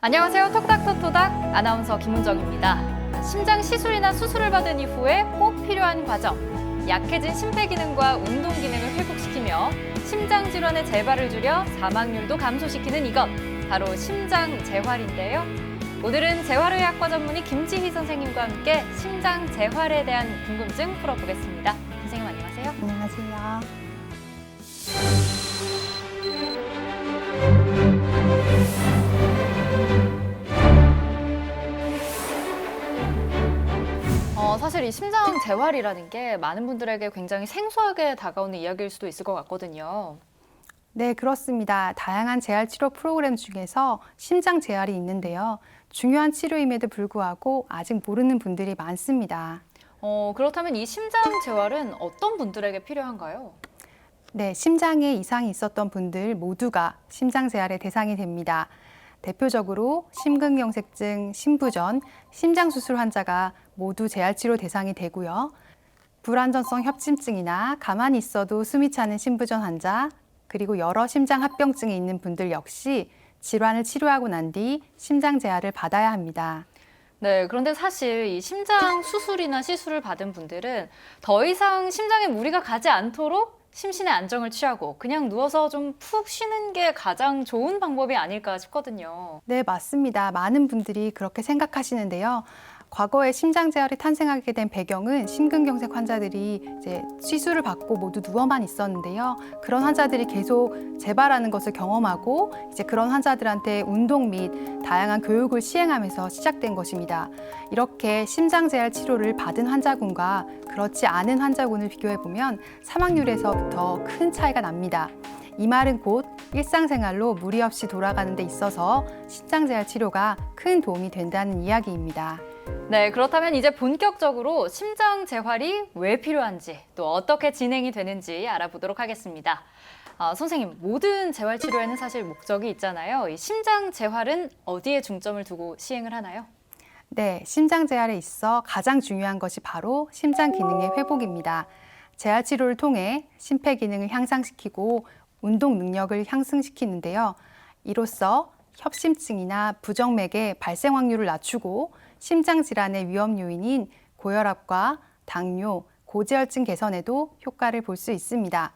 안녕하세요. 톡닥톡토닥 아나운서 김은정입니다. 심장 시술이나 수술을 받은 이후에 꼭 필요한 과정, 약해진 심폐기능과 운동기능을 회복시키며 심장 질환의 재발을 줄여 사망률도 감소시키는 이것, 바로 심장재활인데요. 오늘은 재활의학과 전문의 김지희 선생님과 함께 심장재활에 대한 궁금증 풀어보겠습니다. 선생님 안녕하세요. 안녕하세요. 사실 이 심장 재활이라는 게 많은 분들에게 굉장히 생소하게 다가오는 이야기일 수도 있을 것 같거든요. 네, 그렇습니다. 다양한 재활 치료 프로그램 중에서 심장 재활이 있는데요. 중요한 치료임에도 불구하고 아직 모르는 분들이 많습니다. 그렇다면 이 심장 재활은 어떤 분들에게 필요한가요? 네, 심장에 이상이 있었던 분들 모두가 심장 재활의 대상이 됩니다. 대표적으로 심근경색증, 심부전, 심장수술 환자가 모두 재활치료 대상이 되고요. 불안전성 협심증이나 가만히 있어도 숨이 차는 심부전 환자, 그리고 여러 심장합병증이 있는 분들 역시 질환을 치료하고 난 뒤 심장 재활을 받아야 합니다. 네, 그런데 사실 이 심장 수술이나 시술을 받은 분들은 더 이상 심장에 무리가 가지 않도록 심신의 안정을 취하고 그냥 누워서 좀 푹 쉬는 게 가장 좋은 방법이 아닐까 싶거든요. 네, 맞습니다. 많은 분들이 그렇게 생각하시는데요. 과거에 심장재활이 탄생하게 된 배경은 심근경색 환자들이 이제 시술을 받고 모두 누워만 있었는데요. 그런 환자들이 계속 재발하는 것을 경험하고 이제 그런 환자들한테 운동 및 다양한 교육을 시행하면서 시작된 것입니다. 이렇게 심장재활 치료를 받은 환자군과 그렇지 않은 환자군을 비교해 보면 사망률에서부터 큰 차이가 납니다. 이 말은 곧 일상생활로 무리 없이 돌아가는 데 있어서 심장재활 치료가 큰 도움이 된다는 이야기입니다. 네, 그렇다면 이제 본격적으로 심장 재활이 왜 필요한지 또 어떻게 진행이 되는지 알아보도록 하겠습니다. 선생님, 모든 재활 치료에는 사실 목적이 있잖아요. 이 심장 재활은 어디에 중점을 두고 시행을 하나요? 네, 심장 재활에 있어 가장 중요한 것이 바로 심장 기능의 회복입니다. 재활 치료를 통해 심폐 기능을 향상시키고 운동 능력을 향상시키는데요. 이로써 협심증이나 부정맥의 발생 확률을 낮추고 심장 질환의 위험 요인인 고혈압과 당뇨, 고지혈증 개선에도 효과를 볼 수 있습니다.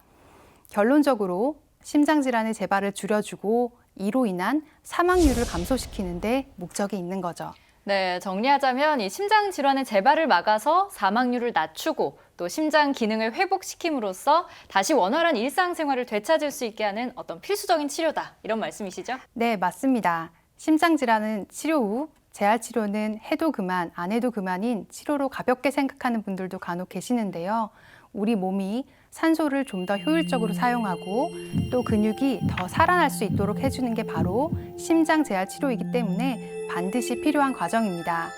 결론적으로 심장 질환의 재발을 줄여주고 이로 인한 사망률을 감소시키는 데 목적이 있는 거죠. 네, 정리하자면 이 심장 질환의 재발을 막아서 사망률을 낮추고 또 심장 기능을 회복시킴으로써 다시 원활한 일상생활을 되찾을 수 있게 하는 어떤 필수적인 치료다. 이런 말씀이시죠? 네, 맞습니다. 심장 질환은 치료 후 재활 치료는 해도 그만, 안 해도 그만인 치료로 가볍게 생각하는 분들도 간혹 계시는데요. 우리 몸이 산소를 좀 더 효율적으로 사용하고 또 근육이 더 살아날 수 있도록 해주는 게 바로 심장 재활 치료이기 때문에 반드시 필요한 과정입니다.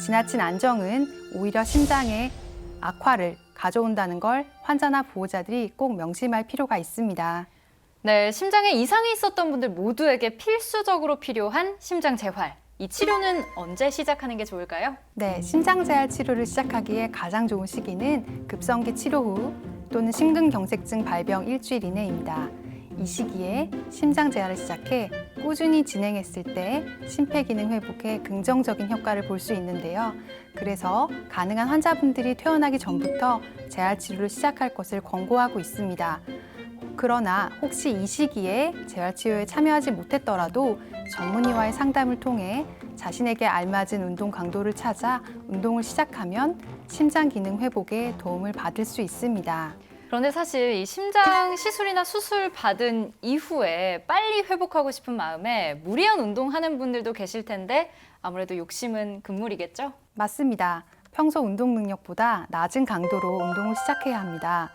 지나친 안정은 오히려 심장에 악화를 가져온다는 걸 환자나 보호자들이 꼭 명심할 필요가 있습니다. 네, 심장에 이상이 있었던 분들 모두에게 필수적으로 필요한 심장 재활. 이 치료는 언제 시작하는 게 좋을까요? 네, 심장 재활 치료를 시작하기에 가장 좋은 시기는 급성기 치료 후 또는 심근경색증 발병 일주일 이내입니다. 이 시기에 심장 재활을 시작해 꾸준히 진행했을 때 심폐기능 회복에 긍정적인 효과를 볼 수 있는데요. 그래서 가능한 환자분들이 퇴원하기 전부터 재활 치료를 시작할 것을 권고하고 있습니다. 그러나 혹시 이 시기에 재활 치료에 참여하지 못했더라도 전문의와의 상담을 통해 자신에게 알맞은 운동 강도를 찾아 운동을 시작하면 심장 기능 회복에 도움을 받을 수 있습니다. 그런데 사실 이 심장 시술이나 수술 받은 이후에 빨리 회복하고 싶은 마음에 무리한 운동하는 분들도 계실 텐데 아무래도 욕심은 금물이겠죠? 맞습니다. 평소 운동 능력보다 낮은 강도로 운동을 시작해야 합니다.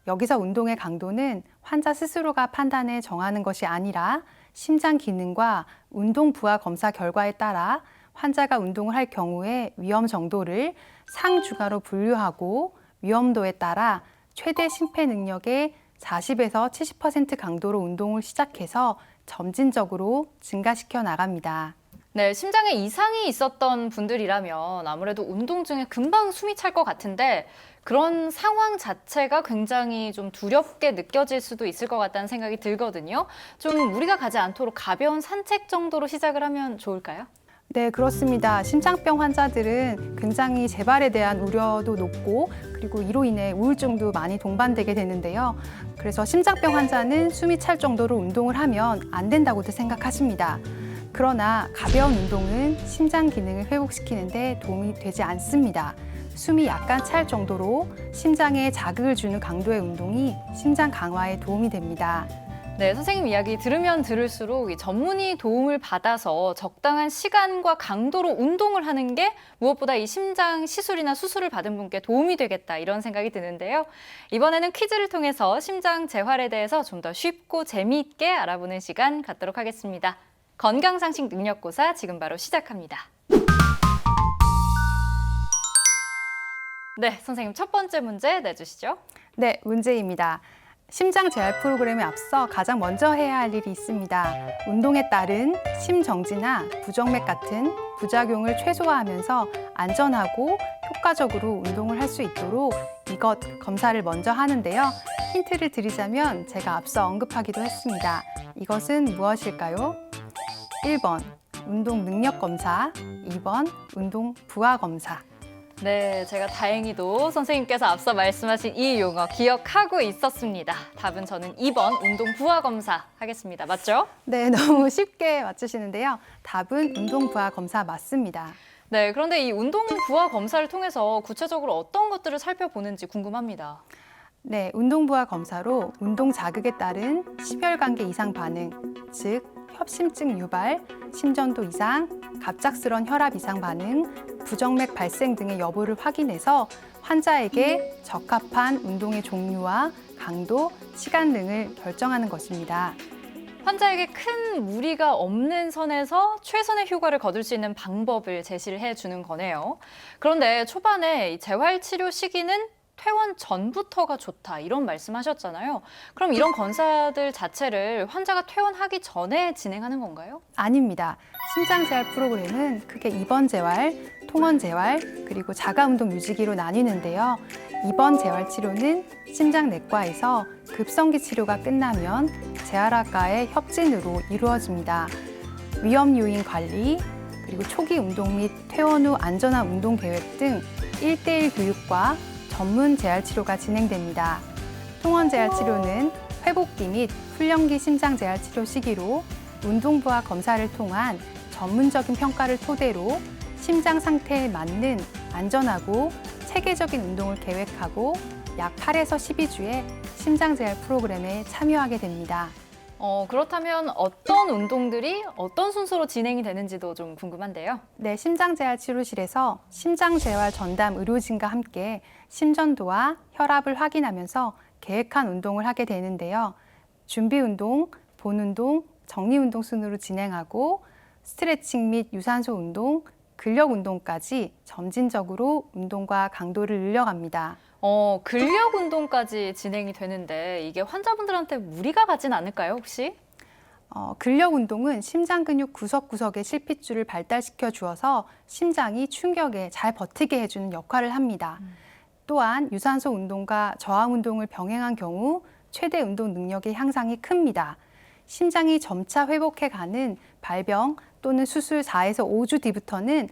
여기서 운동의 강도는 환자 스스로가 판단해 정하는 것이 아니라 심장 기능과 운동 부하 검사 결과에 따라 환자가 운동을 할 경우에 위험 정도를 상중하로 분류하고 위험도에 따라 최대 심폐 능력의 40에서 70% 강도로 운동을 시작해서 점진적으로 증가시켜 나갑니다. 네, 심장에 이상이 있었던 분들이라면 아무래도 운동 중에 금방 숨이 찰 것 같은데 그런 상황 자체가 굉장히 좀 두렵게 느껴질 수도 있을 것 같다는 생각이 들거든요. 좀 무리가 가지 않도록 가벼운 산책 정도로 시작을 하면 좋을까요? 네, 그렇습니다. 심장병 환자들은 굉장히 재발에 대한 우려도 높고 그리고 이로 인해 우울증도 많이 동반되게 되는데요. 그래서 심장병 환자는 숨이 찰 정도로 운동을 하면 안 된다고도 생각하십니다. 그러나 가벼운 운동은 심장 기능을 회복시키는 데 도움이 되지 않습니다. 숨이 약간 찰 정도로 심장에 자극을 주는 강도의 운동이 심장 강화에 도움이 됩니다. 네, 선생님 이야기 들으면 들을수록 이 전문의 도움을 받아서 적당한 시간과 강도로 운동을 하는 게 무엇보다 이 심장 시술이나 수술을 받은 분께 도움이 되겠다 이런 생각이 드는데요. 이번에는 퀴즈를 통해서 심장 재활에 대해서 좀 더 쉽고 재미있게 알아보는 시간 갖도록 하겠습니다. 건강상식 능력고사 지금 바로 시작합니다. 네, 선생님 첫 번째 문제 내주시죠. 네, 문제입니다. 심장 재활 프로그램에 앞서 가장 먼저 해야 할 일이 있습니다. 운동에 따른 심정지나 부정맥 같은 부작용을 최소화하면서 안전하고 효과적으로 운동을 할 수 있도록 이것 검사를 먼저 하는데요. 힌트를 드리자면 제가 앞서 언급하기도 했습니다. 이것은 무엇일까요? 1번 운동 능력 검사, 2번 운동 부하 검사. 네, 제가 다행히도 선생님께서 앞서 말씀하신 이 용어 기억하고 있었습니다. 답은 저는 2번 운동 부하 검사 하겠습니다. 맞죠? 네, 너무 쉽게 맞추시는데요. 답은 운동 부하 검사 맞습니다. 네, 그런데 이 운동 부하 검사를 통해서 구체적으로 어떤 것들을 살펴보는지 궁금합니다. 네, 운동 부하 검사로 운동 자극에 따른 심혈관계 이상 반응, 즉 협심증 유발, 심전도 이상, 갑작스런 혈압 이상 반응, 부정맥 발생 등의 여부를 확인해서 환자에게 적합한 운동의 종류와 강도, 시간 등을 결정하는 것입니다. 환자에게 큰 무리가 없는 선에서 최선의 효과를 거둘 수 있는 방법을 제시를 해주는 거네요. 그런데 초반에 이 재활치료 시기는 퇴원 전부터가 좋다 이런 말씀하셨잖아요. 그럼 이런 검사들 자체를 환자가 퇴원하기 전에 진행하는 건가요? 아닙니다. 심장 재활 프로그램은 크게 입원 재활, 통원 재활, 그리고 자가 운동 유지기로 나뉘는데요. 입원 재활 치료는 심장내과에서 급성기 치료가 끝나면 재활학과의 협진으로 이루어집니다. 위험 요인 관리, 그리고 초기 운동 및 퇴원 후 안전한 운동 계획 등 1:1 교육과 전문 재활 치료가 진행됩니다. 통원 재활 치료는 회복기 및 훈련기 심장 재활 치료 시기로 운동 부하 검사를 통한 전문적인 평가를 토대로 심장 상태에 맞는 안전하고 체계적인 운동을 계획하고 약 8에서 12주의 심장 재활 프로그램에 참여하게 됩니다. 그렇다면 어떤 운동들이 어떤 순서로 진행이 되는지도 좀 궁금한데요. 네, 심장재활 치료실에서 심장재활 전담 의료진과 함께 심전도와 혈압을 확인하면서 계획한 운동을 하게 되는데요. 준비 운동, 본 운동, 정리 운동 순으로 진행하고 스트레칭 및 유산소 운동, 근력 운동까지 점진적으로 운동과 강도를 늘려갑니다. 근력 운동까지 진행이 되는데 이게 환자분들한테 무리가 가진 않을까요, 혹시? 근력 운동은 심장 근육 구석구석의 실핏줄을 발달시켜 주어서 심장이 충격에 잘 버티게 해주는 역할을 합니다. 또한 유산소 운동과 저항 운동을 병행한 경우 최대 운동 능력의 향상이 큽니다. 심장이 점차 회복해가는 발병 또는 수술 4에서 5주 뒤부터는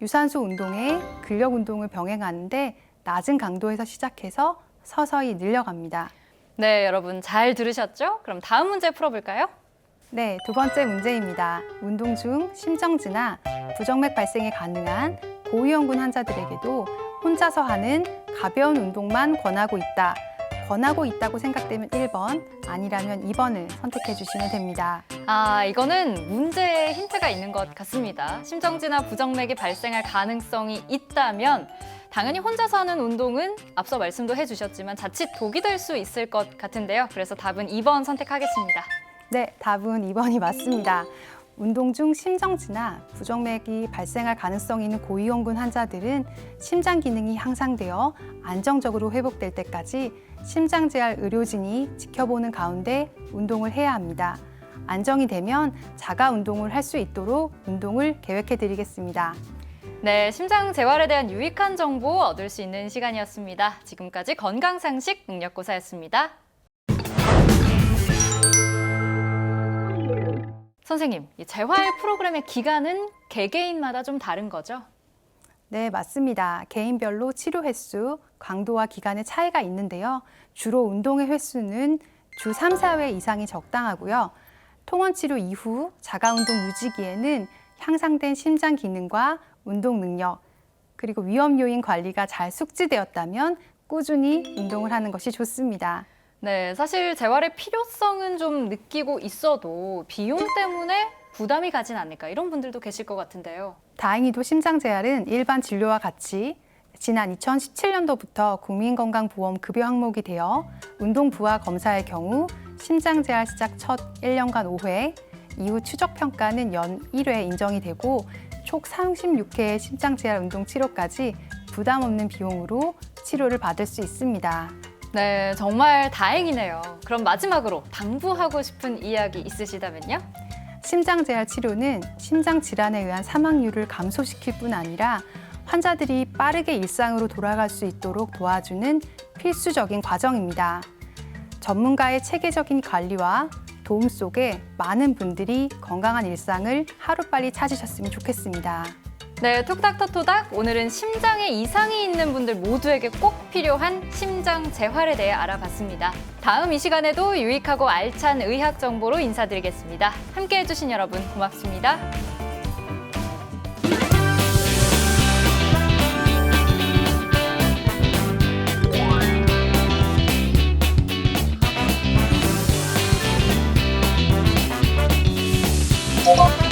유산소 운동에 근력 운동을 병행하는데 낮은 강도에서 시작해서 서서히 늘려갑니다. 네, 여러분 잘 들으셨죠? 그럼 다음 문제 풀어볼까요? 네, 두 번째 문제입니다. 운동 중 심정지나 부정맥 발생이 가능한 고위험군 환자들에게도 혼자서 하는 가벼운 운동만 권하고 있다. 권하고 있다고 생각되면 1번, 아니라면 2번을 선택해 주시면 됩니다. 이거는 문제에 힌트가 있는 것 같습니다. 심정지나 부정맥이 발생할 가능성이 있다면 당연히 혼자서 하는 운동은 앞서 말씀도 해주셨지만 자칫 독이 될 수 있을 것 같은데요. 그래서 답은 2번 선택하겠습니다. 네, 답은 2번이 맞습니다. 운동 중 심정지나 부정맥이 발생할 가능성이 있는 고위험군 환자들은 심장 기능이 향상되어 안정적으로 회복될 때까지 심장재활 의료진이 지켜보는 가운데 운동을 해야 합니다. 안정이 되면 자가 운동을 할 수 있도록 운동을 계획해 드리겠습니다. 네, 심장 재활에 대한 유익한 정보 얻을 수 있는 시간이었습니다. 지금까지 건강상식 능력고사였습니다. 선생님, 이 재활 프로그램의 기간은 개개인마다 좀 다른 거죠? 네, 맞습니다. 개인별로 치료 횟수, 강도와 기간의 차이가 있는데요. 주로 운동의 횟수는 주 3, 4회 이상이 적당하고요. 통원 치료 이후 자가운동 유지기에는 향상된 심장 기능과 운동 능력, 그리고 위험 요인 관리가 잘 숙지되었다면 꾸준히 운동을 하는 것이 좋습니다. 네, 사실 재활의 필요성은 좀 느끼고 있어도 비용 때문에 부담이 가진 않을까 이런 분들도 계실 것 같은데요. 다행히도 심장재활은 일반 진료와 같이 지난 2017년도부터 국민건강보험 급여 항목이 되어 운동 부하 검사의 경우 심장재활 시작 첫 1년간 5회, 이후 추적평가는 연 1회 인정이 되고 총 36회의 심장재활 운동 치료까지 부담 없는 비용으로 치료를 받을 수 있습니다. 네, 정말 다행이네요. 그럼 마지막으로 당부하고 싶은 이야기 있으시다면요? 심장재활 치료는 심장 질환에 의한 사망률을 감소시킬 뿐 아니라 환자들이 빠르게 일상으로 돌아갈 수 있도록 도와주는 필수적인 과정입니다. 전문가의 체계적인 관리와 도움 속에 많은 분들이 건강한 일상을 하루빨리 찾으셨으면 좋겠습니다. 네, 톡닥터토닥 오늘은 심장에 이상이 있는 분들 모두에게 꼭 필요한 심장 재활에 대해 알아봤습니다. 다음 이 시간에도 유익하고 알찬 의학 정보로 인사드리겠습니다. 함께해 주신 여러분 고맙습니다. 네.